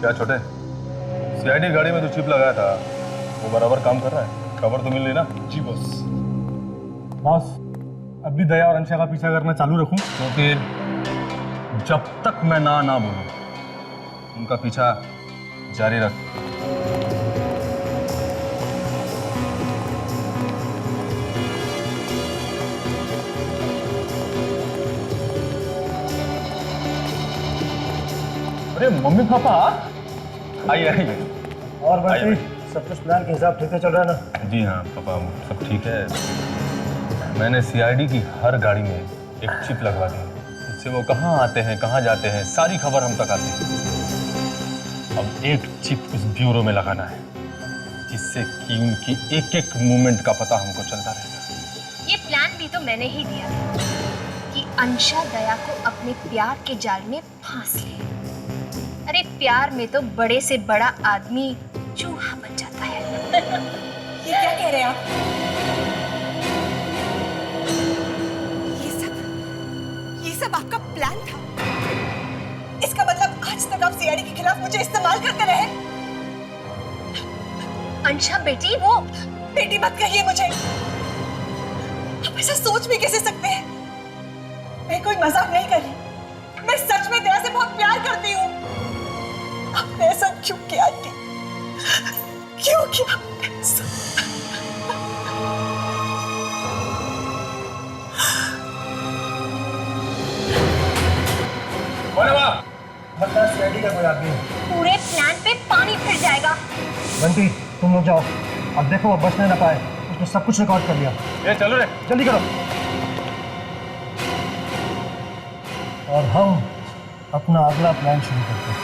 क्या छोटे, सीआईडी गाड़ी में जो चिप लगाया था वो बराबर काम कर रहा है? खबर तो मिल रही ना? जी बॉस। बॉस, अब भी दया और अंशा का पीछा करना चालू रखूं? तो फिर जब तक मैं ना बोलूं उनका पीछा जारी रख। अरे मम्मी पापा, आइए आइए। और बंटी, सब कुछ प्लान के हिसाब ठीक से चल रहा है ना? जी हाँ पापा, सब ठीक है। मैंने सीआईडी की हर गाड़ी में एक चिप लगवा दी, इससे वो कहाँ आते हैं कहाँ जाते हैं सारी खबर हम तक आती है। अब एक चिप उस ब्यूरो में लगाना है जिससे कि उनकी एक एक मूवमेंट का पता हमको चलता रहेगा। ये प्लान भी तो मैंने ही दिया था कि अंशा दया को अपने प्यार के जाल में फांस ले। अरे प्यार में तो बड़े से बड़ा आदमी चूहा बन जाता है। ये क्या कह रहे हैं आप? ये सब आपका प्लान था? इसका मतलब आज तक आप सीआईडी के खिलाफ मुझे इस्तेमाल करते रहे? अंशा बेटी, वो बेटी मत कहिए मुझे। आप ऐसा सोच भी कैसे सकते हैं? मैं कोई मजाक नहीं कर रही, मैं सच में दया से बहुत प्यार करती हूँ। आपने ऐसा क्यों किया आंटी? क्यों किया ऐसा? बता, सीआईडी का कोई आदमी है? पूरे प्लान पे पानी फिर जाएगा। बंटी, तुम लोग जाओ। अब देखो वो बचने ना पाए, उसने सब कुछ रिकॉर्ड कर लिया। ये चलो रे, जल्दी करो। और हम अपना अगला प्लान शुरू करते हैं।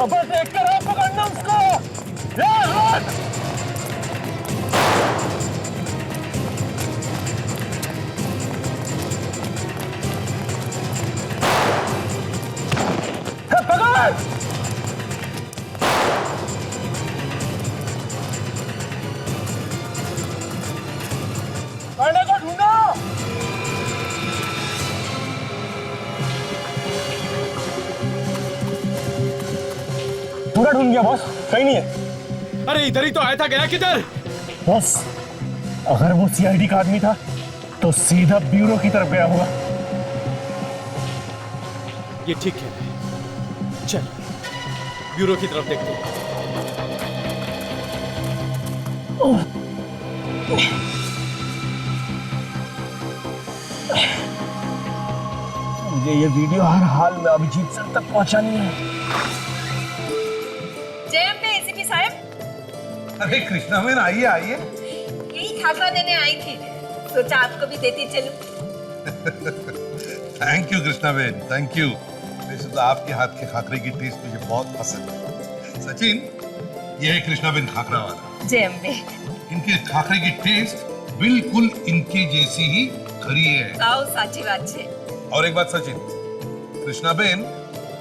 अबे देख कर आप पकड़ना उसको। पकड़ को ढूंढो। पूरा ढूंढ गया बॉस, कहीं नहीं है। अरे इधर ही तो आया था, गया किधर? बॉस, अगर वो सीआईडी का आदमी था तो सीधा ब्यूरो की तरफ गया होगा। ये ठीक है, चल ब्यूरो की तरफ देखते हैं। मुझे ये वीडियो हर हाल में अभिजीत सर तक पहुंचानी है। जय अम्बे एसीपी साहब। अरे कृष्णा बहन, आइए आइए। यही खाखरा देने आई थी, सोचा आपको भी देती चलूं। थैंक यू कृष्णा बहन, थैंक यू। वैसे तो आपके हाथ के खाकरे की टेस्ट मुझे बहुत पसंद है। सचिन, ये है कृष्णा बहन खाकरा वाला। जय अम्बे। इनके खाकरे की टेस्ट बिल्कुल इनके जैसी ही खरी है। आओ साची बात छे। और एक बात सचिन, कृष्णा बहन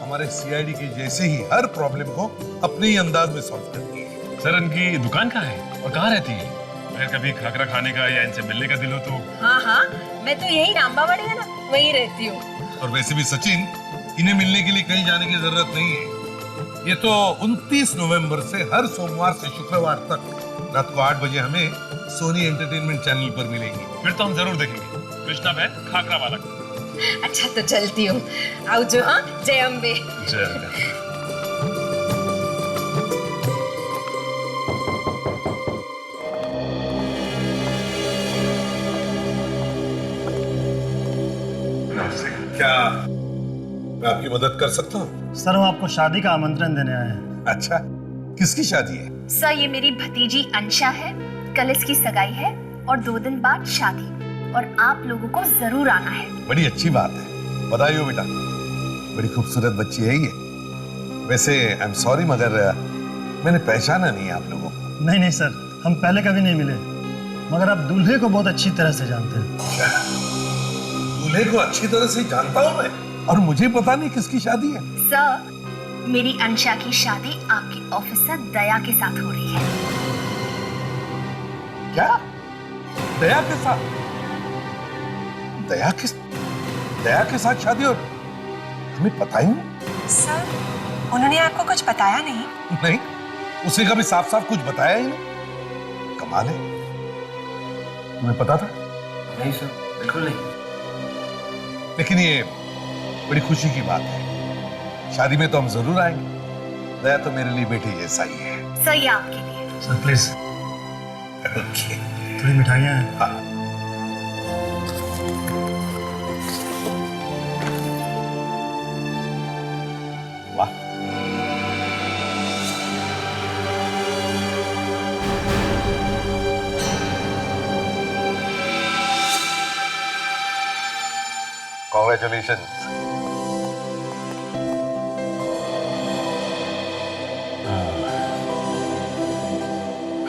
हमारे सीआईडी के जैसे ही हर प्रॉब्लम को अपने ही अंदाज में सॉल्व करती है। सर इनकी दुकान कहाँ है और कहाँ रहती है? अगर कभी खाकरा खाने का या इनसे मिलने का दिल हो तो। हाँ, मैं तो यही रामबावाड़ी है ना, वहीं रहती हूँ। और वैसे भी सचिन, इन्हें मिलने के लिए कहीं जाने की जरूरत नहीं है। ये तो 29 नवंबर से हर सोमवार से शुक्रवार तक रात को 8 बजे हमें सोनी एंटरटेनमेंट चैनल पर मिलेंगी। फिर तो हम जरूर देखेंगे कृष्णा बहन खाकरा वाला। अच्छा तो चलती हूँ, आओ जो। हाँ, जय अम्बे। जय अम्बे। क्या मैं आपकी मदद कर सकता हूँ? सर, हम आपको शादी का आमंत्रण देने आए हैं। अच्छा, किसकी शादी है? सर, ये मेरी भतीजी अंशा है, कल इसकी सगाई है और 2 दिन बाद शादी, और आप लोगों को जरूर आना है। बड़ी अच्छी बात है, बधाई हो बेटा। बड़ी खूबसूरत बच्ची है ये। वैसे आई एम सॉरी, मगर मैंने पहचाना नहीं आप लोगों को। नहीं नहीं सर, हम पहले कभी नहीं मिले, मगर आप दूल्हे को बहुत अच्छी तरह से जानते हैं। दूल्हे को अच्छी तरह से जानता हूँ मैं, और मुझे पता नहीं किसकी शादी है। सर, मेरी अंशा की शादी आपकी ऑफिसर दया के साथ हो रही है। क्या? दया के साथ? दया के साथ शादी? और तुम्हें पता ही नहीं? सर उन्होंने आपको कुछ बताया नहीं? नहीं, उसे कभी साफ साफ कुछ बताया ही नहीं। कमाल है, तुम्हें पता था? नहीं सर, बिल्कुल नहीं। लेकिन ये बड़ी खुशी की बात है, शादी में तो हम जरूर आएंगे। दया तो मेरे लिए बेटे जैसा ही है। सर ये आपके लिए। Sir please okay. थोड़ी मिठाइयाँ हैं। हाँ। वाह, कॉन्ग्रेचुलेशन।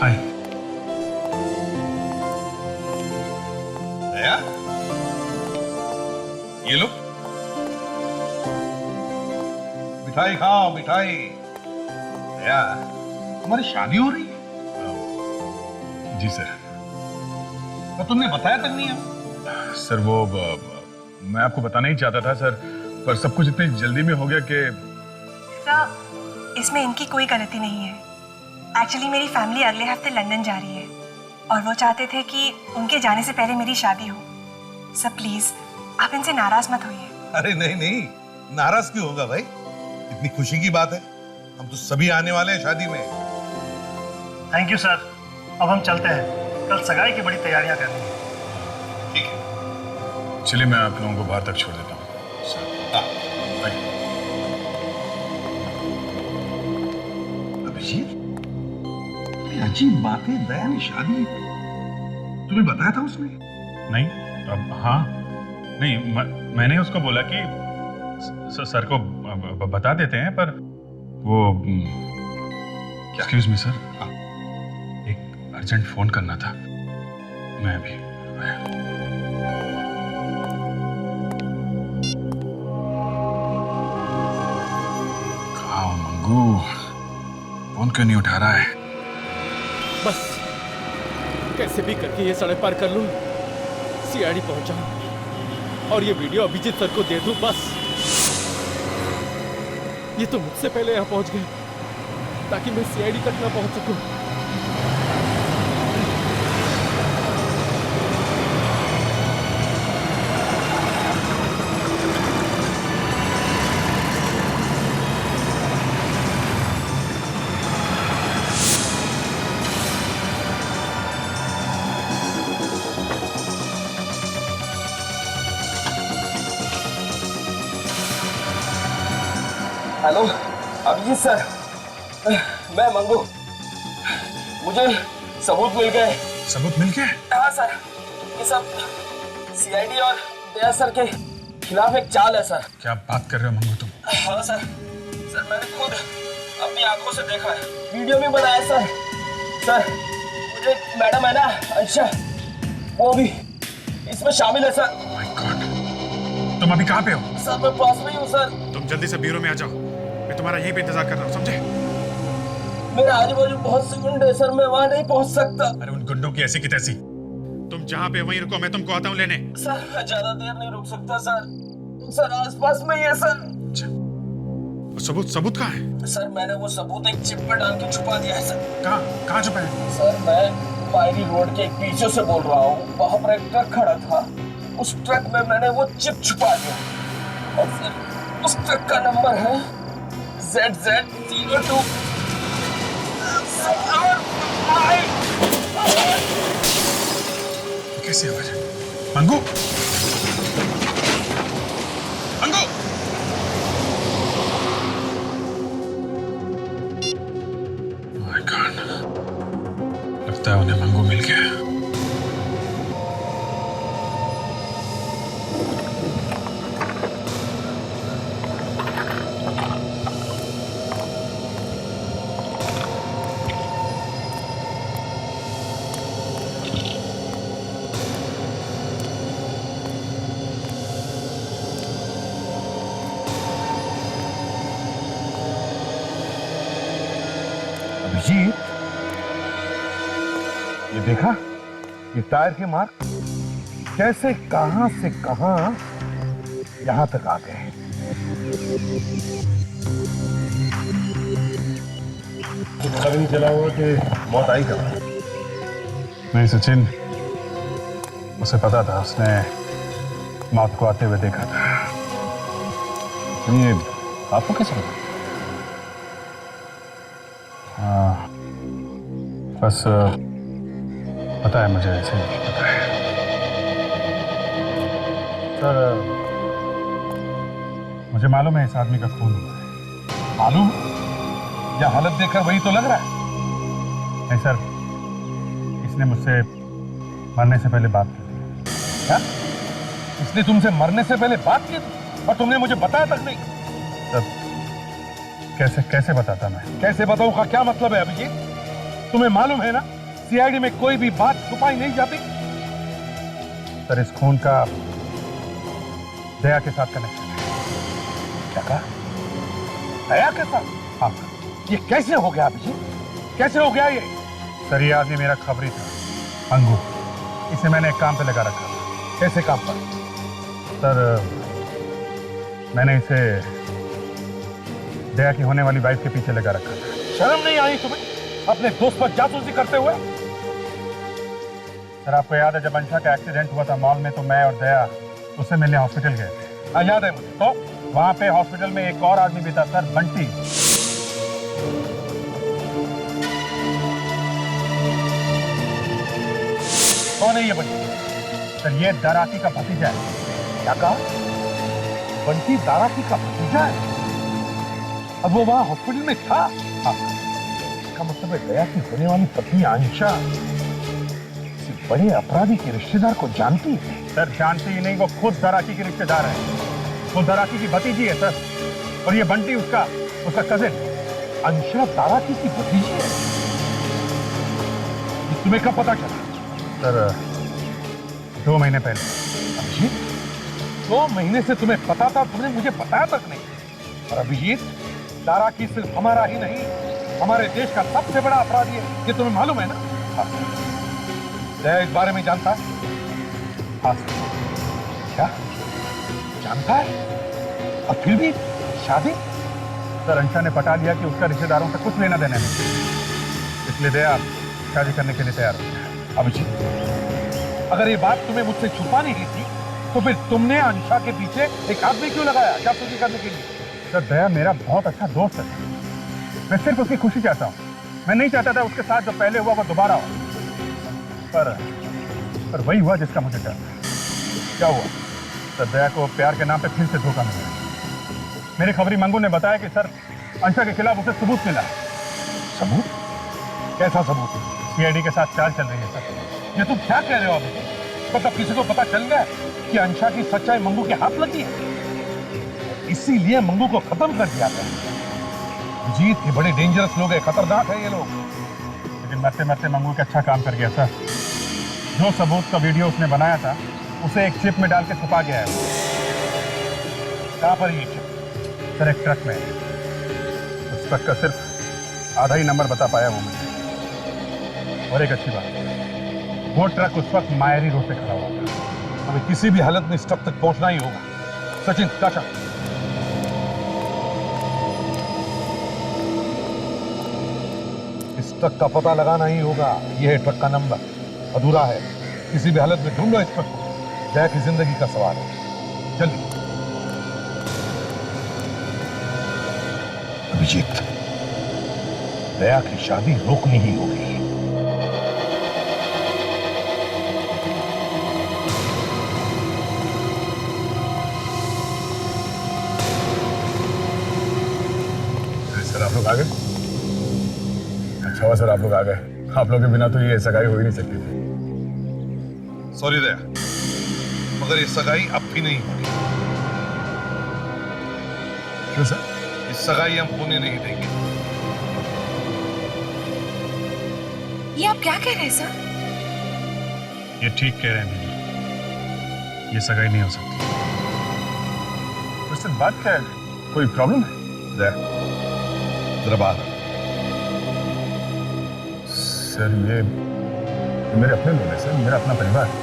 हाय। दया, ये लो मिठाई खाओ, मिठाई। दया, तुम्हारी शादी हो रही है? जी सर। तो तुमने बताया तक नहीं है? सर वो मैं आपको बताना ही चाहता था सर, पर सब कुछ इतनी जल्दी में हो गया कि सर इसमें इनकी कोई गलती नहीं है। एक्चुअली मेरी फैमिली अगले हफ्ते लंदन जा रही है और वो चाहते थे कि उनके जाने से पहले मेरी शादी हो। सर प्लीज आप इनसे नाराज मत होइए। अरे नहीं नहीं, नाराज क्यों होगा भाई? इतनी खुशी की बात है, हम तो सभी आने वाले हैं शादी में। Thank you sir. अब हम चलते हैं, कल सगाई की बड़ी तैयारियां करनी है। ठीक है। चलिए मैं आप लोगों को बाहर तक छोड़ देता हूँ सर। हाँ। Thank you. अभिजीत, अजीब बात है, दया ने शादी तुम्हें बताया था उसने? नहीं, अब हाँ नहीं, मैंने उसको बोला कि सर को बता देते हैं, पर वो एक्सक्यूज मी सर, एक अर्जेंट फोन करना था। मैं अभी आया। कहाँ मंगू, फोन क्यों नहीं उठा रहा है? बस कैसे भी करके ये सड़क पार कर लूं, सीआईडी पहुंच जाऊं और ये वीडियो अभिजीत सर को दे दूं। बस ये तो मुझसे पहले यहां पहुंच गए ताकि मैं सीआईडी तक ना पहुंच सकूं। हेलो अभिजीत सर, मैं मंगू। मुझे सबूत मिल गए। सबूत मिल गए? हाँ सर, ये सब सीआईडी और दया सर के खिलाफ एक चाल है सर। क्या बात कर रहे हो मंगू तुम? हाँ सर, सर मैंने खुद अपनी आंखों से देखा है, वीडियो भी बनाया सर। सर मुझे मैडम है ना अंशा, वो भी इसमें शामिल है सर। माय गॉड, तुम अभी कहाँ पे हो? सर मैं पास में ही हूँ सर। तुम जल्दी से ब्यूरो में आ जाओ, मैं तुम्हारा यहीं पे इंतजार कर रहा हूँ, समझे? मेरा आजू बाजू बहुत से गुंडे हैं सर, मैं वहाँ नहीं पहुँच सकता। अरे उन गुंडों की ऐसी की तैसी, तुम जहाँ पे वहीं रुको, मैं तुमको आता हूँ लेने। सर मैं ज्यादा देर नहीं रुक सकता सर। सर आसपास में ही है सर। सबूत कहाँ है? सर मैंने वो सबूत एक चिप पे डाल के छुपा दिया है सर। कहाँ छुपा है? सर मैं पायरी रोड के एक पीछे से बोल रहा हूँ, वहाँ पर एक ट्रक खड़ा था, उस ट्रक में मैंने वो चिप छुपा दिया और फिर उस ट्रक का नंबर है ZZ02। कैसे आवाज है? मंगू, मंगू! माय गॉड, लगता है उन्हें मंगू मिल गया। अभिजीत, ये देखा, ये टायर के मार्क कैसे कहां से कहां यहां तक आ गए। पता भी नहीं चला हुआ कि मौत आई कब। नहीं सचिन, उसे पता था, उसने मौत को आते हुए देखा था। ये आपको कैसे पता? हाँ, बस पता है मुझे, ऐसे ही पता है। सर, मुझे मालूम है इस आदमी का खून हुआ है। मालूम? या हालत देखकर वही तो लग रहा है। नहीं सर, इसने मुझसे मरने से पहले बात की थी। क्या? इसने तुमसे मरने से पहले बात की थी और तुमने मुझे बताया तक नहीं? सर, कैसे कैसे बताता मैं? कैसे बताऊं का क्या मतलब है अभिजीत? तुम्हें मालूम है ना, सीआईडी में कोई भी बात छुपाई नहीं जाती। सर, इस खून का दया के साथ कनेक्शन है। क्या कहा? दया के साथ? हाँ ये कैसे हो गया अभिजीत? कैसे हो गया ये? सर, ये आदमी मेरा खबरी था, अंगू। इसे मैंने एक काम पे लगा रखा था। कैसे काम पर? सर, मैंने इसे दया की होने वाली वाइफ के पीछे लगा रखा था। शर्म नहीं आई तुम्हें अपने दोस्त पर जासूसी करते हुए? सर, आपको याद है जब अंशा का एक्सीडेंट हुआ था मॉल में, तो मैं और दया उससे मिलने हॉस्पिटल गए थे। हाँ, याद है मुझे। तो वहां पे हॉस्पिटल में एक और आदमी भी था सर, बंटी। कौन है ये बंटी? सर, ये दराकी का भतीजा है। क्या कहा? बंटी दाराकी का भतीजा है? अब वो वहां हॉस्पिटल में था? हाँ। इसका मतलब है दया की होने वाली पत्नी आंशा किसी बड़े अपराधी के रिश्तेदार को जानती है। सर, जानती ही नहीं, वो खुद दराकी की रिश्तेदार है। वो दराकी की भतीजी है सर, और ये बंटी उसका कजिन। अंशा दाराकी की भतीजी है? ये तुम्हें कब पता चला? सर, 2 महीने पहले। अभिजीत, 2 महीने से तुम्हें पता था, तुमने मुझे बताया तक नहीं। और अभिजीत, दाराकी सिर्फ हमारा ही नहीं, हमारे देश का सबसे बड़ा अपराधी है, ये तुम्हें मालूम है ना? हाँ। दया इस बारे में जानता है? हाँ सर। क्या जानता है? और फिर भी शादी? सर, अंशा ने पटा लिया कि उसका रिश्तेदारों से कुछ लेना देना नहीं, इसलिए दया शादी करने के लिए तैयार हो गया। अभिजीत, अगर ये बात तुम्हें मुझसे छुपानी ही थी, तो फिर तुमने अंशा के पीछे एक आदमी क्यों लगाया जासूसी करने के लिए? सर, दया मेरा बहुत अच्छा दोस्त है। मैं सिर्फ उसकी खुशी चाहता हूँ। मैं नहीं चाहता था उसके साथ जो पहले हुआ वो दोबारा हो। पर वही हुआ जिसका मुझे डर था। क्या हुआ? सर, दया को प्यार के नाम पे फिर से धोखा मिला। मेरे खबरी मंगू ने बताया कि सर, अंशा के खिलाफ उसे सबूत मिला। सबूत? कैसा सबूत? सीआईडी के साथ चाल चल रही है सर। ये तुम क्या कह रहे हो अभी? मतलब किसी को पता चल गया कि अंशा की सच्चाई मंगू के हाथ लगी है, इसीलिए मंगू को खत्म कर दिया गया। अभिजीत, ये बड़े डेंजरस लोग हैं, खतरनाक है ये लोग। लेकिन मरते मरते मंगू का अच्छा काम कर गया सर। जो सबूत का वीडियो उसने बनाया था, उसे एक चिप में डाल के छुपा गया है। कहां पर ये चिप? सर, एक ट्रक में। उस ट्रक का सिर्फ आधा ही नंबर बता पाया वो मुझे। और एक अच्छी बात, वो ट्रक उस वक्त मायरी रोड पे खड़ा हुआ था। हमें किसी भी हालत में इस ट्रक तक पहुंचना ही होगा। सचिन, चाचा, इस ट्रक का पता लगाना ही होगा। यह है ट्रक का नंबर, अधूरा है। किसी भी हालत में ढूंढो इस ट्रक को। दया की जिंदगी का सवाल है। चलिए। अभिजीत, दया की शादी रोकनी ही होगी। सर, आप लोग आ गए? अच्छा हुआ सर आप लोग आ गए। आप लोगों के बिना तो ये सगाई हो ही नहीं सकती थी। सॉरी दया, मगर ये सगाई अब भी नहीं होगी। क्यों सर? इस सगाई हम होने नहीं देंगे। ये आप क्या कह रहे हैं सर? ये ठीक कह रहे हैं दीदी, ये सगाई नहीं हो सकती। उससे बात क्या है? कोई प्रॉब्लम है? दया, जरा बाहर। सर, ये मेरे अपने लोग हैं सर, मेरा अपना परिवार है।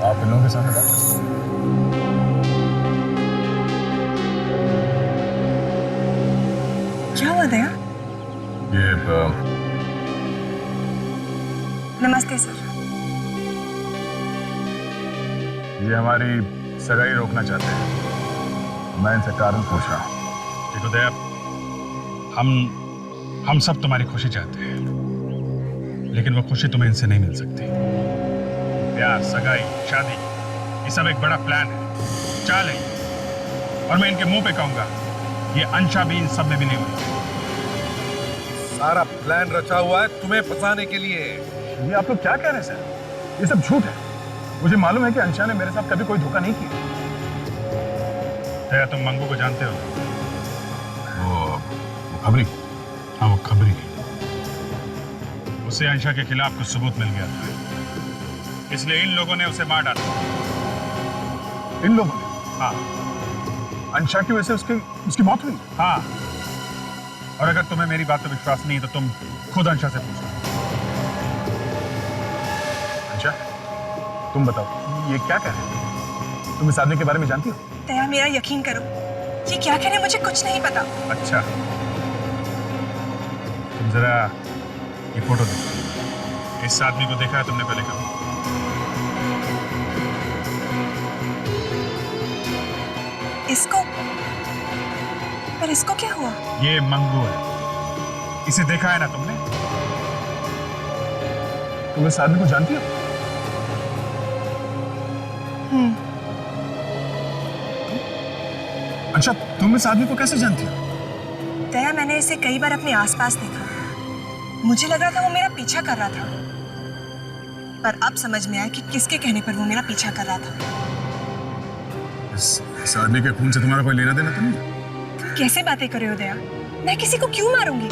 आप इन लोगों के सामने बात कर सकते हैं। हुआ दया? ये नमस्ते सर। ये हमारी सगाई रोकना चाहते हैं। मैं इनसे कारण पूछ रहा हूँ। देखो दया, हम सब तुम्हारी खुशी चाहते हैं, लेकिन वो खुशी तुम्हें इनसे नहीं मिल सकती। प्यार, सगाई, शादी, ये सब एक बड़ा प्लान है, चाल है। और मैं इनके मुंह पे कहूंगा, ये अंशा भी इन सब में भी नहीं हुई। सारा प्लान रचा हुआ है तुम्हें फंसाने के लिए। ये आप लोग क्या कह रहे हैं सर? ये सब झूठ है। मुझे मालूम है कि अंशा ने मेरे साथ कभी कोई धोखा नहीं किया। दया, तुम मंगू को जानते हो? वो खबरी? हाँ, वो खबरी। उसे अंशा के खिलाफ कुछ सबूत मिल गया था, इसलिए इन लोगों ने उसे मार डाला। इन लोगों ने? हाँ, अंशा की वजह से उसकी मौत हुई। हाँ, और अगर तुम्हें मेरी बात पर विश्वास नहीं है तो तुम खुद अंशा से पूछो। अंशा, तुम बताओ, ये क्या कह रहे हो? तुम इस आदमी के बारे में जानती हो? दया, मेरा यकीन करो, ये क्या कह रहे हैं मुझे कुछ नहीं पता। अच्छा, तुम जरा ये फोटो देखो। इस आदमी को देखा है तुमने पहले कभी? इसको? पर इसको क्या हुआ? ये मंगू है। इसे देखा है ना तुमने? तुम इस आदमी को जानती हो? अच्छा, तुम इस आदमी को कैसे जानती हो? दया, मैंने इसे कई बार अपने आसपास देखा। मुझे लग रहा था वो मेरा पीछा कर रहा था, पर अब समझ में आया कि किसके कहने पर वो मेरा पीछा कर रहा था। इस आदमी के खून से तुम्हारा कोई लेना देना तो नहीं? तुम कैसे बातें कर रहे हो दया? मैं किसी को क्यों मारूंगी?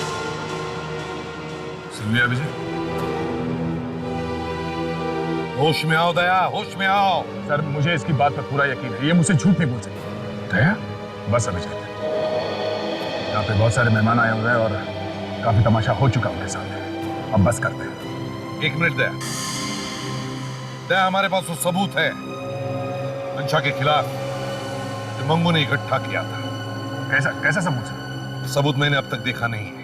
सुन लिया विजय? होश में आओ दया, होश में आओ। सर, मुझे इसकी बात पर पूरा यकीन है। ये मुझसे झूठ नहीं बोल सकती। दया, बस अभी चलते हैं। यहाँ पे बहुत सारे मेहमान आए हुए हैं और काफी तमाशा हो चुका उनके साथ। अब बस करते हैं। एक मिनट दया। दया, हमारे पास वो सबूत है अंशा के खिलाफ जो मंगू ने इकट्ठा किया था। कैसा सबूत? सबूत मैंने अब तक देखा नहीं है,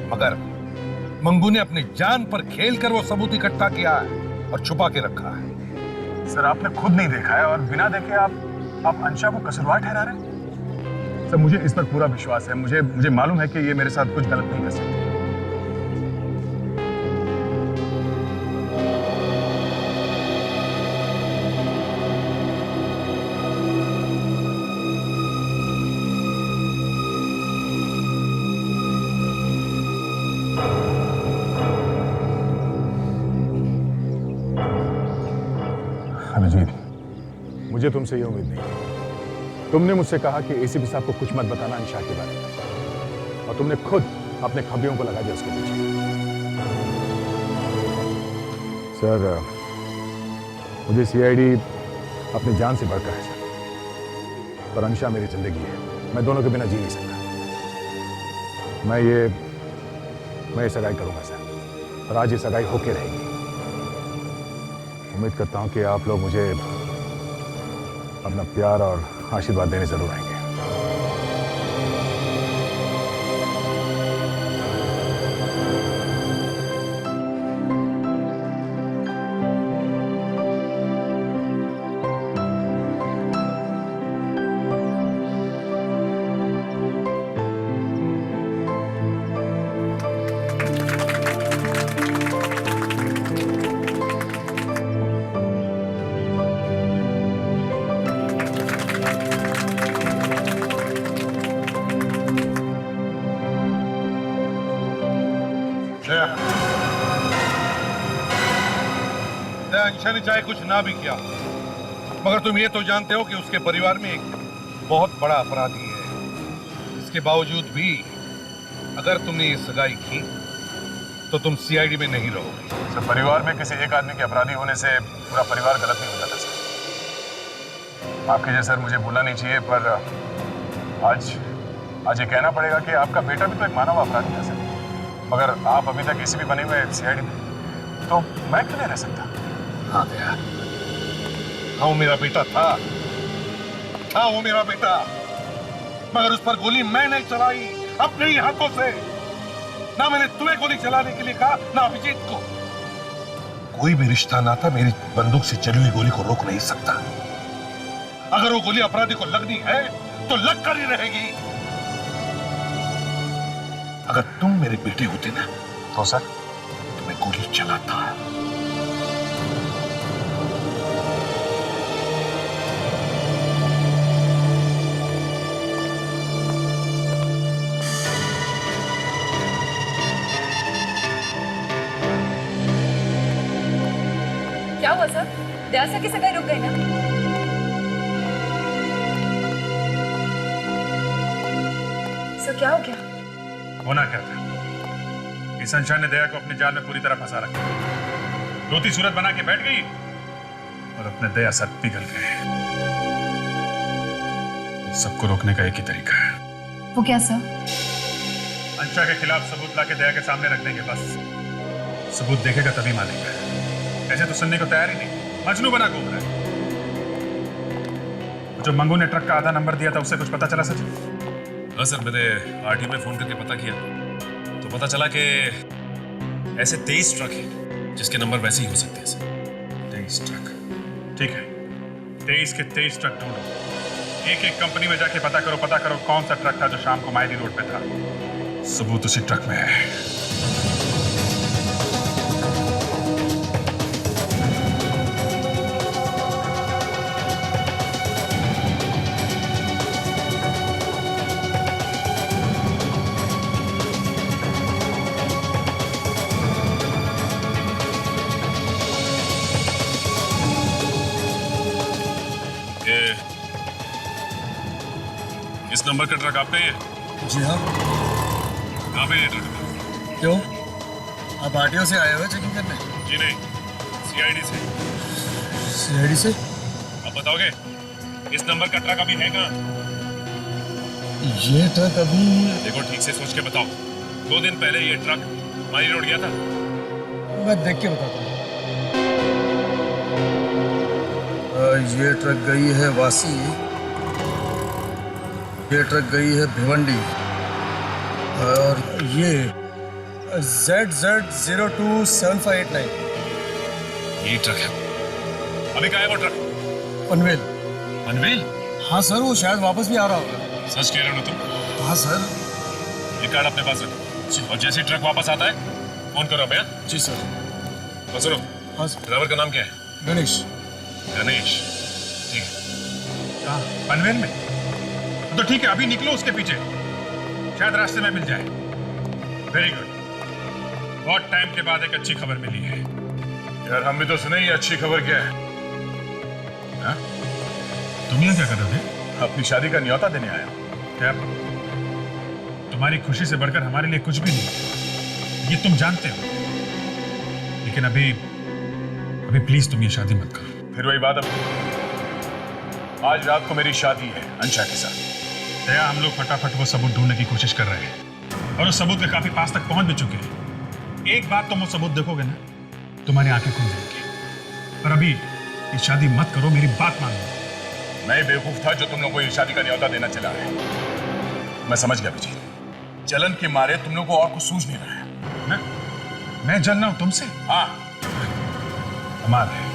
मगर मंगू ने अपनी जान पर खेल कर वो सबूत इकट्ठा किया है और छुपा के रखा है। सर, आपने खुद नहीं देखा है और बिना देखे आप अंशा को कसूरवार ठहरा रहे हैं? सर, मुझे इस पर पूरा विश्वास है। मुझे मालूम है कि ये मेरे साथ कुछ गलत नहीं कर सकती। अभिजीत, मुझे तुमसे ये उम्मीद नहीं। तुमने मुझसे कहा कि एसीपी साहब को कुछ मत बताना अंशा के बारे में, और तुमने खुद अपने खबरियों को लगा दिया उसके पीछे। सर, मुझे सीआईडी अपनी जान से बढ़कर है सर, पर अंशा मेरी जिंदगी है। मैं दोनों के बिना जी नहीं सकता। मैं ये सगाई करूंगा सर, और आज ये सगाई होके रहेगी। उम्मीद करता हूं कि आप लोग मुझे अपना प्यार और आशीर्वाद देने जरूर आएंगे। अंशा ने चाहे कुछ ना भी किया, मगर तुम ये तो जानते हो कि उसके परिवार में एक बहुत बड़ा अपराधी है। इसके बावजूद भी अगर तुमने ये सगाई की तो तुम सीआईडी में नहीं रहोगे। सर, परिवार में किसी एक आदमी के अपराधी होने से पूरा परिवार गलत नहीं हो जाता सर। आपके जैसा मुझे भूलना नहीं चाहिए, पर आज ये कहना पड़ेगा कि आपका बेटा भी तो एक मानव अपराधी था सर। मगर आप अभी तक एसीपी बने हुए सीआईडी में, तो मैं क्यों नहीं रह सकता? हाँ दया, हाँ वो मेरा बेटा था, हाँ वो मेरा बेटा, मगर उस पर गोली मैं नहीं चलाई, अपने ही हाथों से। ना मैंने तुम्हें गोली चलाने के लिए कहा, ना अभिजीत को। कोई भी रिश्ता नाता मेरी बंदूक से चली हुई गोली को रोक नहीं सकता। अगर वो गोली अपराधी को लगनी है तो लग कर ही रहेगी। अगर तुम मेरे बेटे होते ना तो सर तुम्हें गोली चलाता। क्या हुआ सर? दया सर की सगाई रुक गई ना? सर क्या हो गया? होना क्या था? इस अंशा ने दया को अपने जाल में पूरी तरह फंसा रखा। रोती सूरत बना के बैठ गई और अपने दया साथ पिघल गए। सबको रोकने का एक ही तरीका है। वो क्या सर? अंशा के खिलाफ सबूत लाके दया के सामने रख देंगे बस। सबूत देखेगा तभी मानेगा। ऐसे तो सुनने को तैयार ही नहीं, मजनू बना घूम रहा है। जो मंगू ने ट्रक का आधा नंबर दिया था उससे कुछ पता चला सच? हाँ सर, मैंने आरटी में फोन करके पता किया तो पता चला कि ऐसे 23 ट्रक हैं जिसके नंबर वैसे ही हो सकते हैं सर। 23 ट्रक, ठीक है। 23 के 23 ट्रक ढूंढो। एक एक कंपनी में जाके पता करो कौन सा ट्रक था जो शाम को मायरी रोड पे था। सबूत उसी ट्रक में है। इस नंबर का ट्रक आप पे है? जी हाँ। कहाँ पे है ट्रक? क्यों? आप आरटीओ से आए हुए चेकिंग करने? जी नहीं, सीआईडी से। सीआईडी से? अब बताओगे इस नंबर का ट्रक अभी है कहाँ? ये ट्रक अभी... देखो ठीक से सोच के बताओ। 2 दिन पहले ये ट्रक मारी रोड गया था। मैं देख के बताता हूँ। ये ट्रक गई है वासी, ये ट्रक गई है भिवंडी, और ये ZZ027589 ये ट्रक है। अभी कहाँ है वो ट्रक? पनवेल। पनवेल? हाँ सर, वो शायद वापस भी आ रहा होगा। सच कह रहे हो ना तुम? हाँ सर। ये कार्ड अपने पास रखो और जैसे ही ट्रक वापस आता है फोन करो भैया। जी सर। और सुनो, हाँ सर। ड्राइवर का नाम क्या है? गणेश। गणेश, ठीक है। कहाँ? पनवेल में? तो ठीक है, अभी निकलो उसके पीछे, शायद रास्ते में मिल जाए। Very good. बहुत टाइम के बाद एक अच्छी खबर मिली है। यार हम भी तो सुने, ये अच्छी खबर क्या है? हाँ? तुम यहाँ क्या कर रहे थे? अपनी शादी का न्योता देने आया। क्या तुम्हारी खुशी से बढ़कर हमारे लिए कुछ भी नहीं, ये तुम जानते हो। लेकिन अभी प्लीज तुम ये शादी मत करो। फिर वही बात, अब आज रात को मेरी शादी है अंशा के साथ। दया, हम लोग फटाफट वो सबूत ढूंढने की कोशिश कर रहे हैं और उस सबूत के काफी पास तक पहुंच भी चुके हैं। एक बात तुम वो सबूत देखोगे ना, तुम्हारी आंखें खुल जाएंगी। पर अभी ये शादी मत करो, मेरी बात मान लो। मैं बेवकूफ था जो तुम लोगों को ये शादी का न्योता देना चला है। मैं समझ गया विजय, जलन के मारे तुम लोगों को और कुछ सूझ नहीं रहा है। मैं जल रहा हूं तुमसे? हाँ, कमाल है।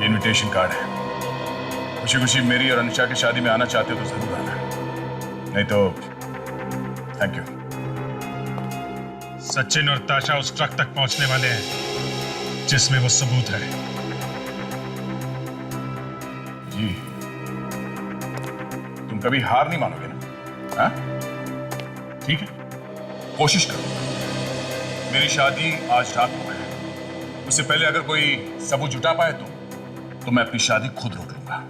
ये इनविटेशन कार्ड है। खुशी खुशी मेरी और अनुषा की शादी में आना चाहते हो तो जरूर आना, नहीं तो थैंक यू। सचिन और ताशा उस ट्रक तक पहुंचने वाले हैं जिसमें वो सबूत है। जी, तुम कभी हार नहीं मानोगे ना? हाँ? ठीक है, कोशिश करो। मेरी शादी आज रात को है, उससे पहले अगर कोई सबूत जुटा पाए तो मैं अपनी शादी खुद रोक लूंगा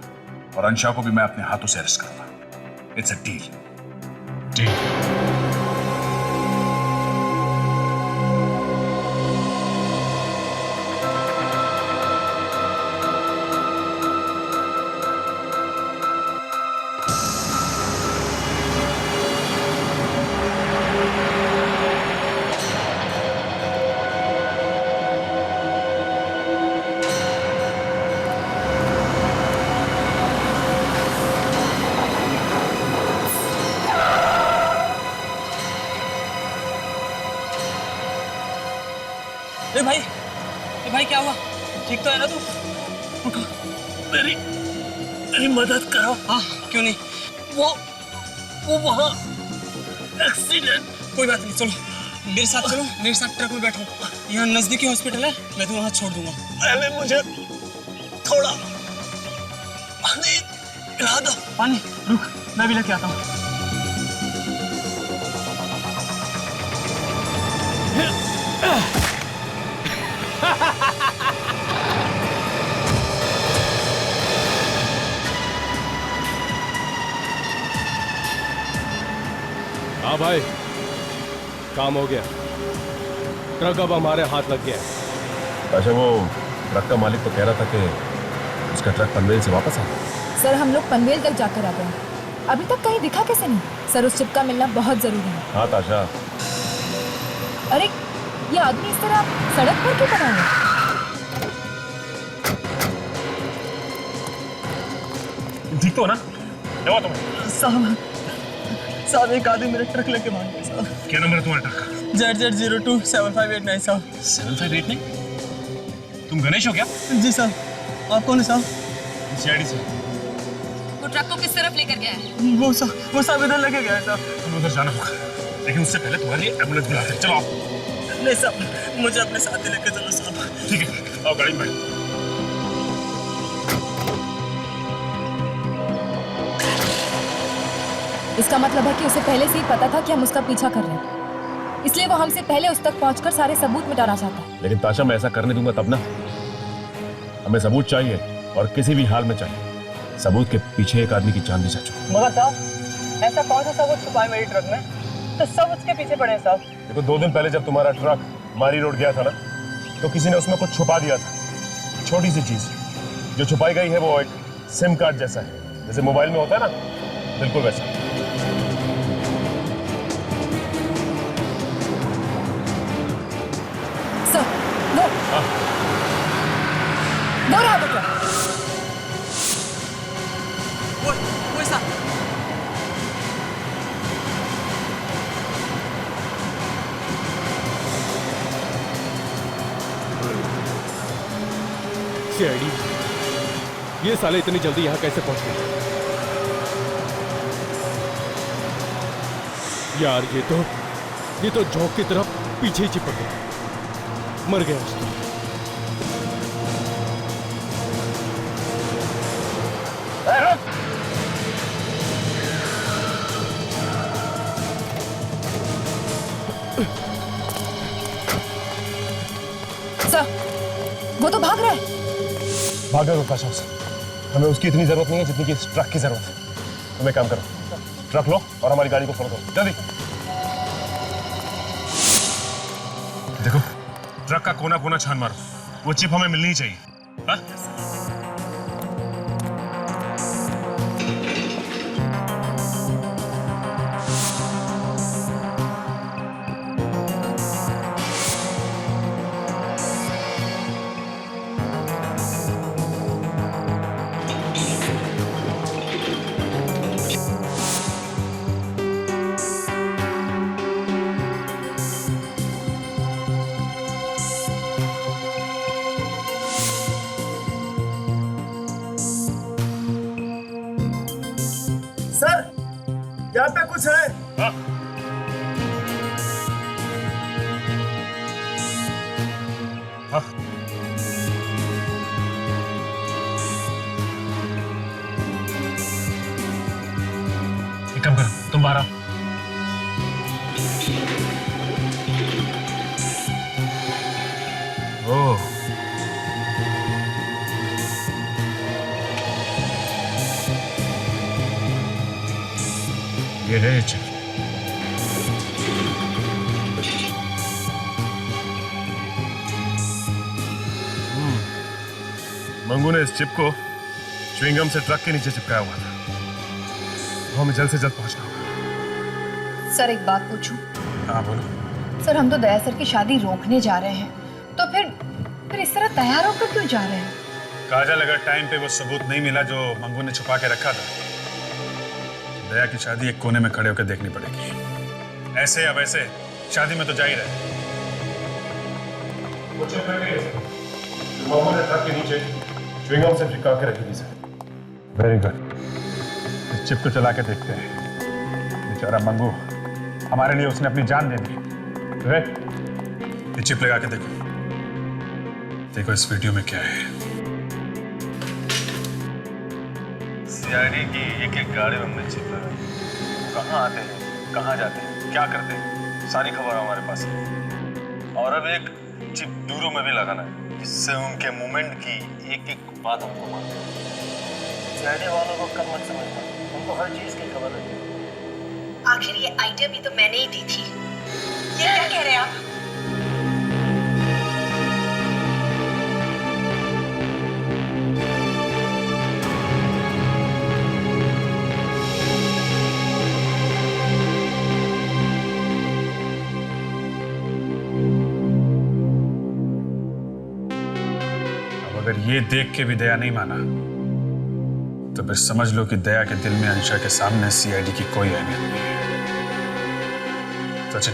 और अंशा को भी मैं अपने हाथों से अरेस्ट करूंगा। It's a deal. भाई क्या हुआ? ठीक तो है ना तू? उठो, मेरी मेरी मदद करो। हाँ क्यों नहीं, वो वहाँ एक्सीडेंट। कोई बात नहीं, चलो मेरे साथ, चलो मेरे साथ ट्रक में बैठो। यहाँ नजदीकी हॉस्पिटल है, मैं तो वहाँ छोड़ दूंगा। पहले मुझे थोड़ा पानी पिला दो। पानी? रुक, मैं भी लेके आता हूँ। हाँ भाई, काम हो गया। ट्रक अब हमारे हाथ लग गया है। अच्छा, वो ट्रक का मालिक तो कह रहा था कि उसका ट्रक पनवेल से वापस आ गया। सर हम लोग पनवेल तक जाकर आ गए, अभी तक कहीं दिखा कैसे नहीं? सर उस चिप का मिलना बहुत जरूरी है। हाँ ताशा, अरे ये आदमी इस तरह सड़क पर क्यों पड़ा है? ठीक तो हो ना? क्या हुआ तुम्हें? साहब एक आदमी मेरा ट्रक लेके भाग गया साहब। क्या नंबर है तुम्हारे ट्रक का? ZZ027589 साहब। 7589? तुम गणेश हो क्या? जी साहब। आप कौन है साहब? सीआईडी से। वो ट्रक को किस तरफ लेकर गया है? वो साहब इधर लेके गया है साहब। तुम्हें उधर जाना होगा, लेकिन उससे पहले तुम्हारे लिए एम्बुलेंस बुलाते हैं। चलो आओ। नहीं साहब, मुझे अपने साथ ही लेके चलो साहब। ठीक है, आओ गाड़ी में बैठो। इसका मतलब है कि उसे पहले से ही पता था कि हम उसका पीछा कर रहे हैं, इसलिए वो हमसे पहले उस तक पहुंचकर सारे सबूत मिटाना चाहता है। लेकिन ताशा, मैं ऐसा करने दूंगा तब ना। हमें सबूत चाहिए, और किसी भी हाल में चाहिए। सबूत के पीछे एक आदमी की जान भी जा चुकी। मगर साहब, ऐसा कौन सा सबूत छुपा है मेरी ट्रक में? तो सब उसके पीछे पड़े हैं साहब। देखो, 2 दिन पहले जब तुम्हारा ट्रक मारी रोड गया था ना, तो किसी ने उसमें कुछ छुपा दिया था। छोटी सी चीज जो छुपाई गई है वो एक सिम कार्ड जैसा है, जैसे मोबाइल में होता है ना, बिल्कुल वैसा। सर वो रहा वो ट्रक। वो साहब। सीआईडी, ये साले इतनी जल्दी यहाँ कैसे पहुंच गए? यार ये तो झोंक की तरफ पीछे ही चिपक गया, मर गया उसको। सर वो तो भाग रहा है। भागा दो ताशा उसे। हमें उसकी इतनी जरूरत नहीं है जितनी कि इस ट्रक की जरूरत है। तुम एक काम करो, ट्रक लो और हमारी गाड़ी को फॉलो करो, जल्दी। देखो, ट्रक का कोना कोना छान मारो, वो चिप हमें मिलनी चाहिए। हाँ? सर, यहाँ पे कुछ है। हाँ? हाँ? एक काम करो, तुम बाहर आओ। ओह, ये है चिप। मंगू ने इस चिप को च्युइंगम से ट्रक के नीचे चिपकाया हुआ था। तो हमें जल्द से जल्द पहुंचना होगा। सर एक बात पूछूं? हाँ बोलो। सर हम तो दया सर की शादी रोकने जा रहे हैं, तो फिर इस तरह तैयार होकर क्यों जा रहे हैं? काजल, अगर टाइम पे वो सबूत नहीं मिला जो मंगू ने छुपा के रखा था, दया की शादी एक कोने में खड़े होकर देखनी पड़ेगी। ऐसे या वैसे शादी में तो जा ही रहे। मामू ने ट्रक के नीचे च्युइंगम से चिपका के रखी थी सर। Very good. इस चिप को चला के देखते हैं। बेचारा मंगू, हमारे लिए उसने अपनी जान दे दी। ये चिप लगा के देखो। देखो इस वीडियो में क्या है। सीआईडी की एक एक गाड़ी में हमने चिप लगाई। कहाँ आते हैं, कहाँ जाते हैं, क्या करते हैं, सारी खबर हमारे पास है। और अब एक चिप दूरों में भी लगाना है, जिससे उनके मूवमेंट की एक एक बात हमको मालूम है। सीआईडी वालों को कब मत समझना, उनको हर चीज की खबर रहती है। आखिर ये आइडिया भी तो मैंने ही दी थी। ये क्या कह रहे हैं आप? अब अगर ये देख के भी दया नहीं माना तो फिर समझ लो कि दया के दिल में अंशा के सामने सीआईडी की कोई अहमियत नहीं है। सचिन,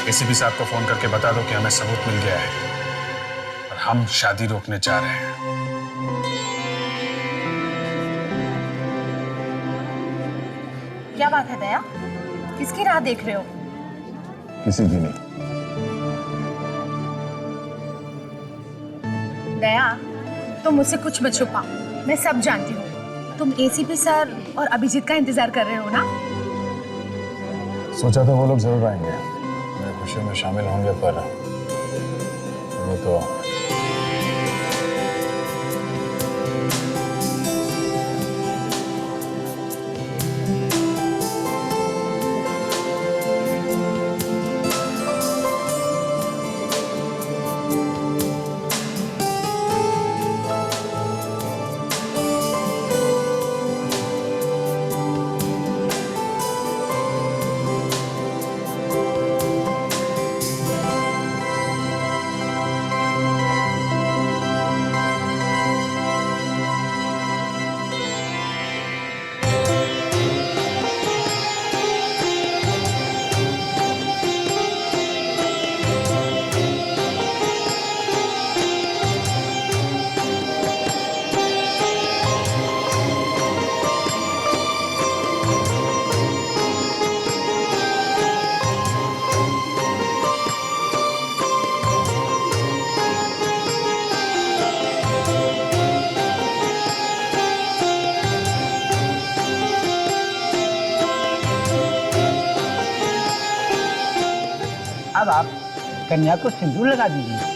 एसीपी साहब को फोन करके बता दो कि हमें सबूत मिल गया है और हम शादी रोकने जा रहे हैं। क्या बात है दया? किसकी राह देख रहे हो? किसी की नहीं। दया, तुम मुझसे कुछ मत छुपा, मैं सब जानती हूँ। तुम एसीपी सर और अभिजीत का इंतजार कर रहे हो ना? सोचा था वो लोग जरूर आएंगे, मेरे खुशियों में शामिल होंगे, पर वो तो अब आप कन्या को सिंदूर लगा दीजिए।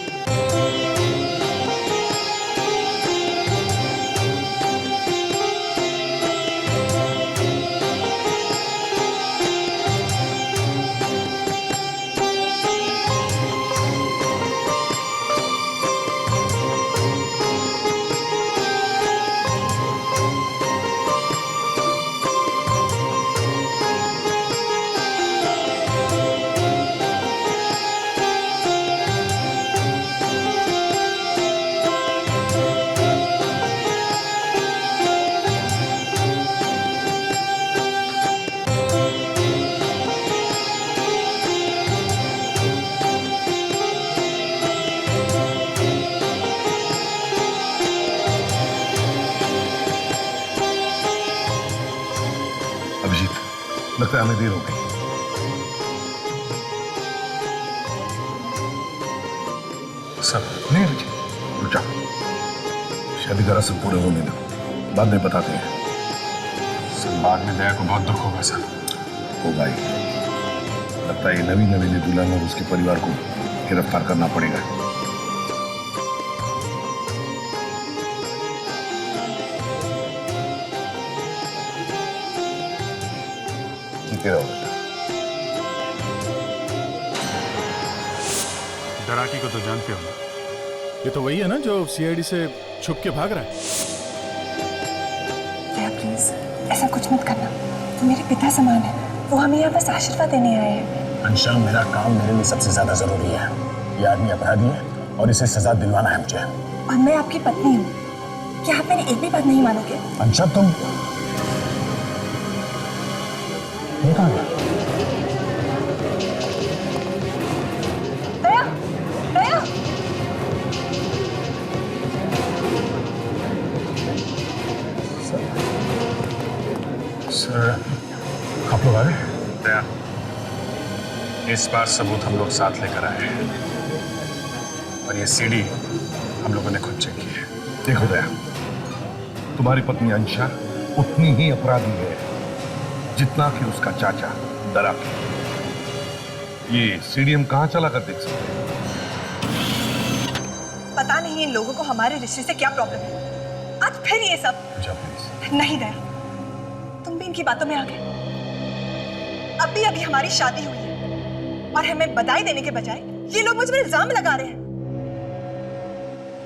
अभिजीत, लगता है हमें देर हो गई। सब नहीं अभिजीत, रुक जाओ, शादी का रस्म पूरे होने दो, बाद में बताते हैं। सब बाद में दया को बहुत दुख होगा सर। होगा ही। लगता है ये नवी नवेली दुल्हन और उसके परिवार को गिरफ्तार करना पड़ेगा। जीते रहो बेटा। डराकी को तो जानते हो ना? ये तो वही है ना जो सीआईडी से छुप के भाग रहा है। दया प्लीज ऐसा कुछ मत करना, वो मेरे पिता समान है, वो हमें यहाँ बस आशीर्वाद देने आए हैं। अंशा, मेरा काम मेरे लिए सबसे ज्यादा जरूरी है। ये आदमी अपराधी है और इसे सजा दिलवाना है मुझे। और मैं आपकी पत्नी हूँ, क्या आप मेरी एक भी बात नहीं मानोगे? अंशा, तुम ये कहाँ गया? दया, दया, सर, आप लोग आ गए? दया, इस बार सबूत हम लोग साथ लेकर आए हैं और ये सीडी हम लोगों ने खुद चेक की है। देखो दया, तुम्हारी पत्नी अंशा उतनी ही अपराधी है जितना कि उसका चाचा दरा के। ये सीडी हम कहां चला कर देख सकते हैं? पता नहीं इन लोगों को हमारे रिश्ते से क्या प्रॉब्लम है। आज फिर ये सब। नहीं दया, तुम भी इनकी बातों में आ गए। अभी अभी हमारी शादी हुई है और हमें बधाई देने के बजाय ये लोग मुझ पर इल्जाम लगा रहे हैं।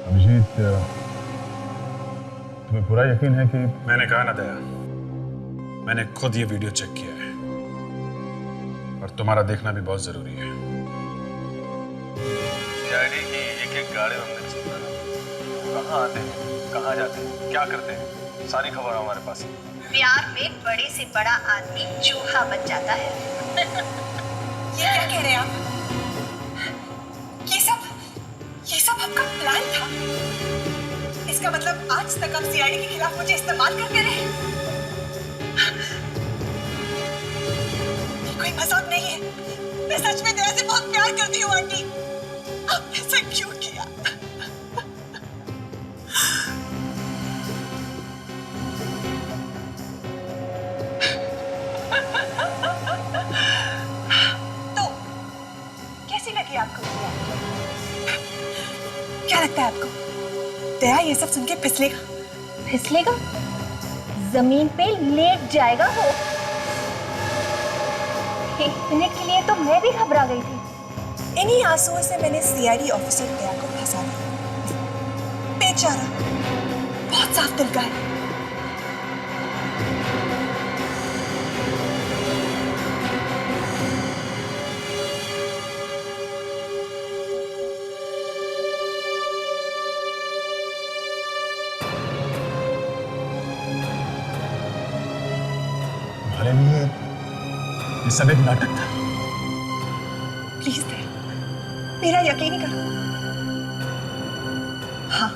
अभिजीत, तुम्हें पूरा यकीन है कि मैंने कहा ना दया, मैंने खुद ये वीडियो चेक किया है और तुम्हारा देखना भी बहुत जरूरी है। सीआईडी की एक गाड़ी हमने चेक करा, कहाँ आते हैं, कहाँ जाते हैं, क्या करते हैं, सारी खबर हमारे पास है। प्यार में बड़े से बड़ा आदमी चूहा बन जाता है। ये क्या कह रहे हैं आप? ये सब आपका प्लान था? इसका मतलब आज तक आप सीआईडी के खिलाफ मुझे इस्तेमाल करते रहे? ये कोई मजाक नहीं है। मैं सच में दया से बहुत प्यार करती हूँ आंटी। आपने ऐसा क्यों किया? तो कैसी लगी आपको? क्या लगता है आपको दया ये सब सुन के फिसलेगा? फिसलेगा? जमीन पे लेट जाएगा वो। एक मिनट के लिए तो मैं भी घबरा गई थी। इन्हीं आंसुओं से मैंने सीआईडी ऑफिसर दया को फंसा दिया। बेचारा बहुत साफ दिल का है। तुम्हारे लिए ये सब एक नाटक था। प्लीज दया, मेरा यकीन करो। हाँ,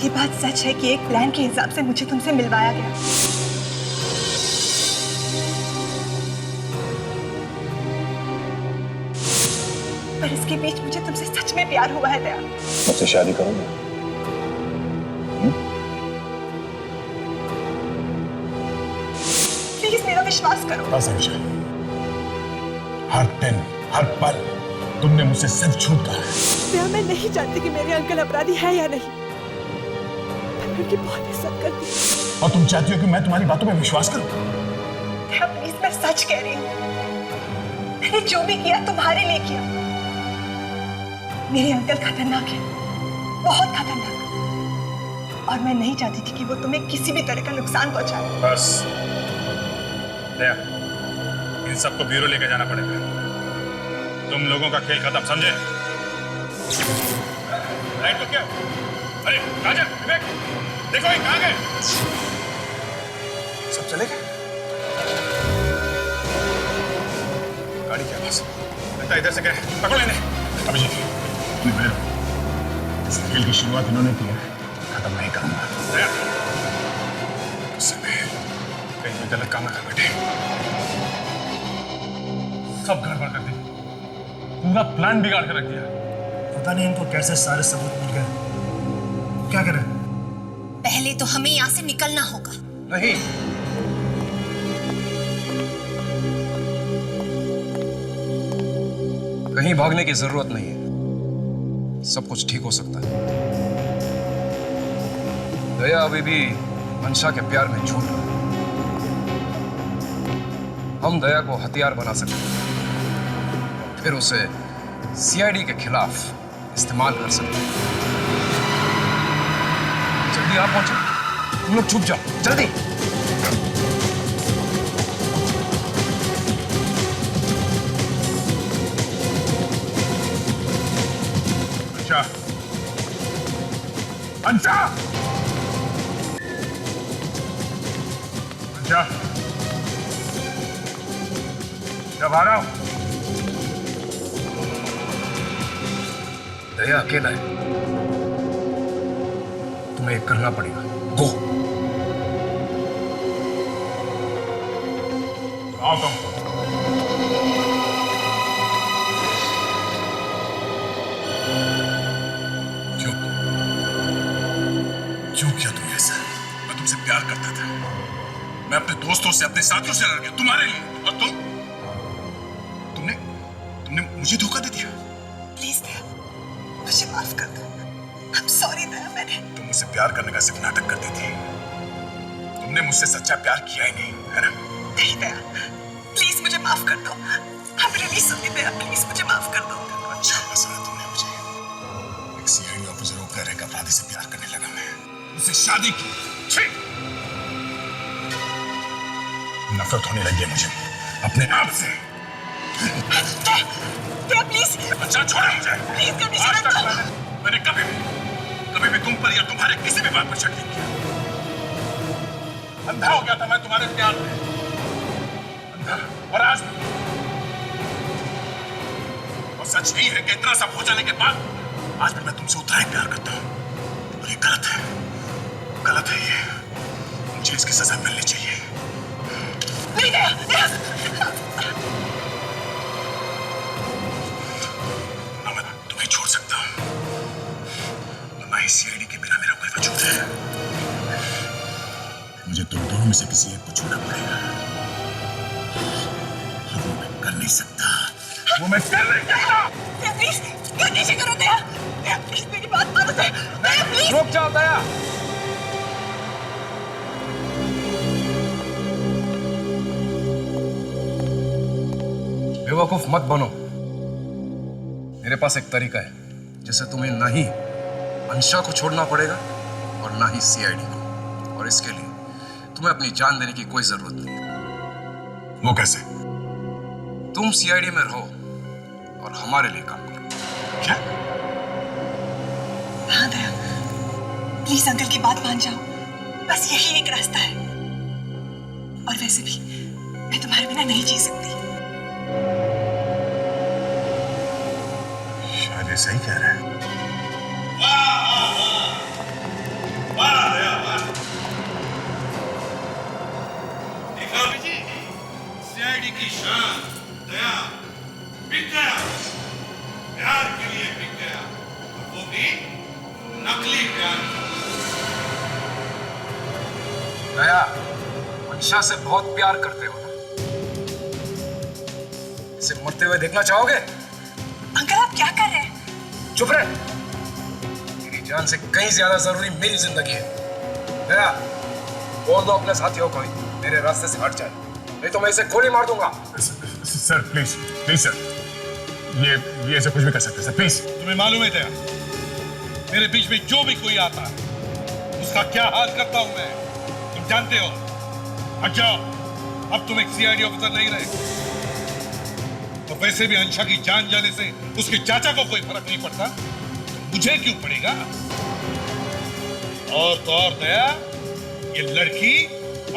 ये बात सच है कि एक प्लान के हिसाब से मुझे तुमसे मिलवाया गया। पर इसके बीच मुझे तुमसे सच में प्यार हुआ है दया। मुझसे शादी करोगे? प्लीज मेरा विश्वास करो। बस अंशा, हर दिन हर पल तुमने मुझसे सच झूठ कहा है। दया, मैं नहीं जानती कि मेरे अंकल अपराधी है या नहीं, पर मैं उनकी बहुत इज्जत करती हूँ। और तुम चाहती हो कि मैं तुम्हारी बातों में विश्वास करूं? दया प्लीज, मैं सच कह रही हूँ। मैंने जो भी किया तुम्हारे लिए किया। मेरे अंकल खतरनाक है, बहुत खतरनाक, और मैं नहीं चाहती थी कि वो तुम्हें किसी भी तरह का नुकसान पहुंचाए। बस दया, इन सबको ब्यूरो लेके जाना पड़ेगा। तुम लोगों का खेल खत्म, समझे? लाइट तो क्या? अरे राजा, विवेक, देखो ये कहाँ गए? सब चले गए? गाड़ी क्या पास? लगता है इधर से गए। पकड़ो इन्हें। अभिजीत, तुम इधर आओ। इस खेल की शुरुआत इन्होंने की है, खत्म नहीं करूंगा। दया, उससे मैं कहीं भी गलत काम न कर बैठे। सब गड़बड़ कर दी, पूरा प्लान बिगाड़ के रख दिया। पता नहीं इनको कैसे सारे सबूत मिल गए। क्या करें? पहले तो हमें यहाँ से निकलना होगा। नहीं, कहीं भागने की जरूरत नहीं है, सब कुछ ठीक हो सकता है। दया अभी भी अंशा के प्यार में झूठ रहा है। हम दया को हथियार बना सकते हैं, फिर उसे सीआईडी के खिलाफ इस्तेमाल कर सकते हैं। जल्दी आप पहुंचो, तुम लोग छुप जाओ, जल्दी। अंशा, अंशा, अंशा, जब आ रहा हूं। दया अकेला है, तुम्हें एक करना पड़ेगा। गो। आओ तुम। क्यों क्यों किया तुमने ऐसा? मैं तुमसे प्यार करता था। मैं अपने दोस्तों से, अपने साथियों से लड़ गया तुम्हारे लिए, और तुमने तुमने मुझे धोखा दे दिया। प्लीज दया, मुझे माफ कर दो। I'm sorry दया, मैंने तुम मुझसे प्यार करने का सिर्फ नाटक करती थी। तुमने मुझसे सच्चा प्यार किया ही नहीं, है ना? नहीं दया, प्लीज मुझे माफ कर दो। I'm really sorry Daya, please मुझे माफ कर दो। अच्छा फंसाया तुमने मुझे। एक सीआईडी ऑफिसर होकर एक अपराधी से प्यार करने लगा मैं, उससे शादी की। छी! नफरत होने लगी है मुझे अपने आप से। दया प्लीज। अच्छा छोड़ो मुझे। प्लीज कर आज तक मैंने कभी भी तुम पर या तुम्हारे किसी भी बात पर शक नहीं किया। अंधा हो गया था मैं तुम्हारे प्यार में, अंधा। और आज और सच यही है कि इतना सब हो जाने के बाद आज भी मैं तुमसे उतना ही प्यार करता हूं। और ये गलत है, गलत है ये। मुझे इसकी सजा मिलनी चाहिए। नहीं दया, दया। ना मैं तुम्हें छोड़ सकता हूं, ना ही सीआईडी के बिना मेरा कोई वजूद है। मुझे तुम दोनों में से किसी एक को चुनना पड़ेगा। वो मैं कर नहीं सकता, वो मैं कर नहीं सकता। दया प्लीज, नीचे करो दया। दया प्लीज मेरी बात मानो दया। दया प्लीज। रुक जाओ दया। बेवकूफ मत बनो। मेरे पास एक तरीका है जिससे तुम्हें ना ही अंशा को छोड़ना पड़ेगा और ना ही सीआईडी को, और इसके लिए तुम्हें अपनी जान देने की कोई जरूरत नहीं। वो कैसे? तुम सीआईडी में रहो और हमारे लिए काम करो। क्या? हाँ दया, प्लीज अंकल की बात मान जाओ। बस यही एक रास्ता है। और वैसे भी मैं तुम्हारे बिना नहीं जी सकती। शायद ये सही कह रहा है। सीआईडी की शान, दया बिक गया, प्यार के लिए बिक गया, और वो भी नकली प्यार। दया, अंशा से बहुत प्यार करते हो ना? इसे मरते हुए देखना चाहोगे? अंकल आप क्या कर रहे हैं? चुप रहे। मेरी जान से कहीं ज्यादा जरूरी मेरी जिंदगी है। दया, बोल दो अपने साथियों को मेरे रास्ते से हट जाए, नहीं तो मैं इसे गोली मार दूंगा। सर प्लीज प्लीज सर, ये ऐसे कुछ भी कर सकते सर, प्लीज। तुम्हें मालूम है दया, मेरे बीच में जो भी कोई आता है उसका क्या हाल करता हूं मैं, तुम जानते हो। हट जाओ, अब तुम एक सीआईडी ऑफिसर नहीं रहे। और वैसे भी अंशा की जान जाने से उसके चाचा को कोई फर्क नहीं पड़ता, तो मुझे क्यों पड़ेगा? और तो और दया, ये लड़की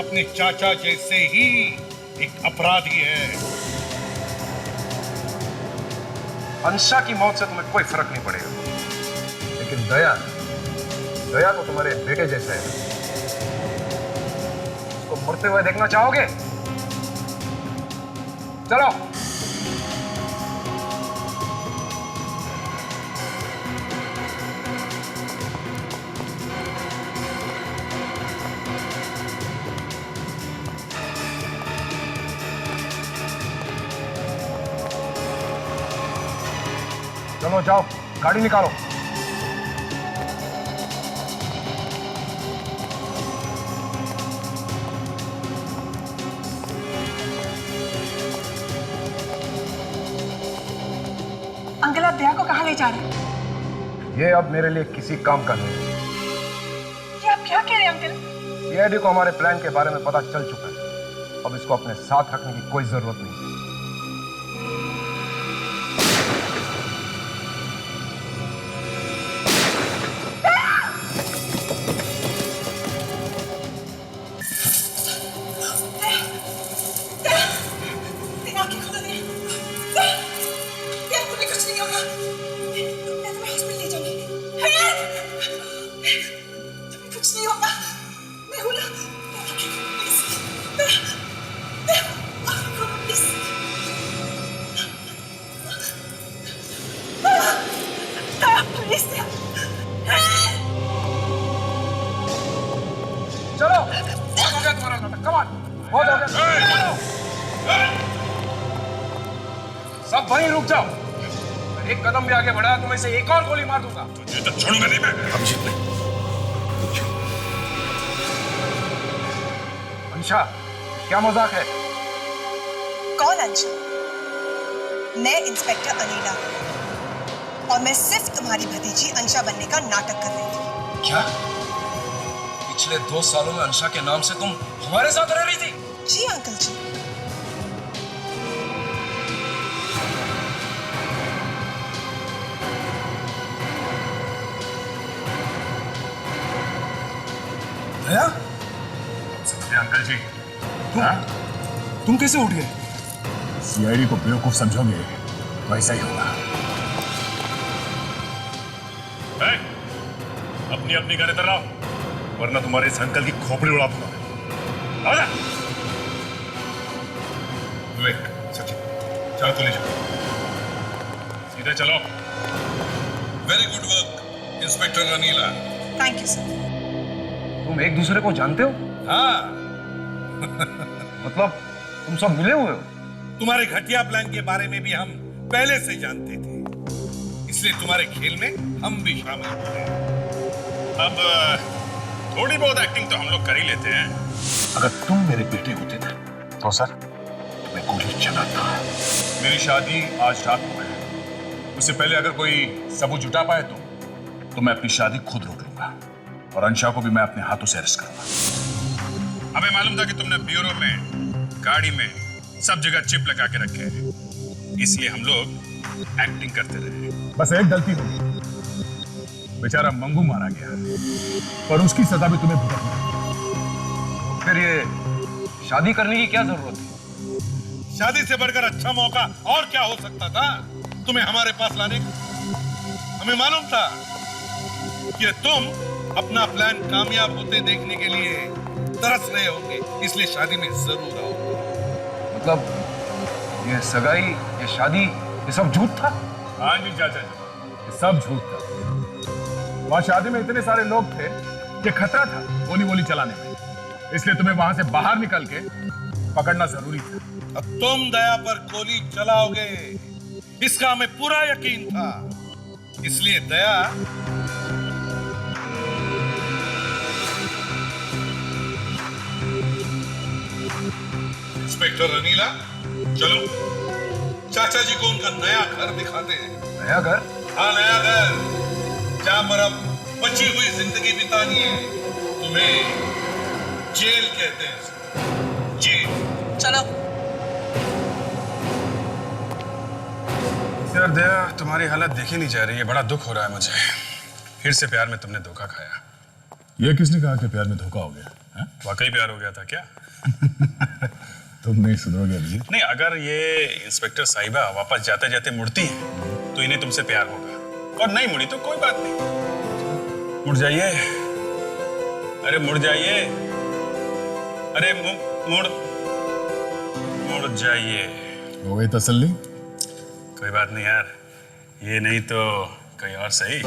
अपने चाचा जैसे ही एक अपराधी है। अंशा की मौत से तुम्हें कोई फर्क नहीं पड़ेगा, लेकिन दया तो तुम्हारे बेटे जैसा है। उसको मरते हुए देखना चाहोगे? चलो। चलो जाओ, गाड़ी निकालो। अंकल आप दया को कहाँ ले जा रहे हैं? ये अब मेरे लिए किसी काम का नहीं है। ये आप क्या कह रहे हैं अंकल? सीआईडी को हमारे प्लान के बारे में पता चल चुका है, अब इसको अपने साथ रखने की कोई जरूरत नहीं है। कुछ नहीं होगा। कम ऑन, बहुत हो गया। सब वहीं रुक जाओ। एक कदम भी आगे बढ़ा तो मैं इसे एक और गोली मार दूंगा। तुझे तो छोड़ूंगा नहीं मैं। अभिजीत नहीं। अंशा, क्या मजाक है? कौन अंशा? मैं इंस्पेक्टर अनीला और मैं सिर्फ तुम्हारी भतीजी अंशा बनने का नाटक कर रही थी। क्या? पिछले 2 सालों में अंशा के नाम से तुम हमारे साथ रह रही थी? जी अंकल जी। दया? अंकल जी, तुम कैसे उठ गए? सीआईडी को बेवकूफ समझोगे तो ऐसा ही होगा। अपनी अपनी गाड़ी इधर लाओ, वरना तुम्हारे इस अंकल की खोपड़ी उड़ा दूंगा। आओ ना। विवेक, सचिन, चलो तो ले जाओ। सीधे चलो। Very good work inspector Anila. Thank you sir. तुम एक दूसरे को जानते हो? हाँ। मतलब तुम सब मिले हुए हो? तुम्हारे घटिया प्लान के बारे में भी हम पहले से जानते थे, इसलिए तुम्हारे खेल में हम भी शामिल हो गए। अब थोड़ी बहुत एक्टिंग तो हम लोग कर ही लेते हैं। अगर तुम मेरे बेटे होते ना तो सर तुम्हें गोली चलाता। मेरी शादी आज रात को है, उससे पहले अगर कोई सबूत जुटा पाए तो मैं अपनी शादी खुद रोक लूंगा और अंशा को भी मैं अपने हाथों से अरेस्ट करूंगा। हमें मालूम था कि तुमने ब्यूरो में, गाड़ी में, सब जगह चिप लगा के रखे हैं, इसलिए हम लोग एक्टिंग करते रहे। बस एक गलती हो गई, बेचारा मंगू मारा गया, पर उसकी सजा भी तुम्हें भुगतना है। फिर ये शादी करने की क्या जरूरत है? शादी से बढ़कर अच्छा मौका और क्या हो सकता था तुम्हें हमारे पास लाने का? हमें मालूम था कि तुम अपना प्लान कामयाब होते देखने के लिए तरस रहे होंगे, इसलिए शादी में जरूर आओगे। मतलब ये सगाई, ये शादी, ये सब झूठ था? हाँ जी चाचा जी, ये सब झूठ था। वहां शादी में इतने सारे लोग थे कि खतरा था गोली वोली चलाने में, इसलिए तुम्हें वहां से बाहर निकल के पकड़ना जरूरी था। अब तुम दया पर गोली चलाओगे इसका हमें पूरा यकीन था, इसलिए दया इंस्पेक्टर अनीला, चलो चाचा जी को उनका नया घर दिखाते हैं। नया घर? हाँ, नया घर, जहां पर अब बची हुई जिंदगी बितानी है। तुम्हें जेल कहते हैं, जेल। चलो। यार दया, तुम्हारी हालत देखी नहीं जा रही है, बड़ा दुख हो रहा है मुझे। फिर से प्यार में तुमने धोखा खाया। ये किसने कहा कि प्यार में धोखा हो गया? वाकई प्यार हो गया था क्या? तुम नहीं सुधरोगे अभिजीत। नहीं, अगर ये इंस्पेक्टर साहिबा वापस जाते जाते मुड़ती हैं तो इन्हें तुमसे प्यार होगा, और नहीं मुड़ी तो कोई बात नहीं। मुड़ जाइए, अरे मुड़ जाइए, अरे मुड़ जाइए। हो गई तसल्ली? कोई बात नहीं यार, ये नहीं तो कहीं और सही।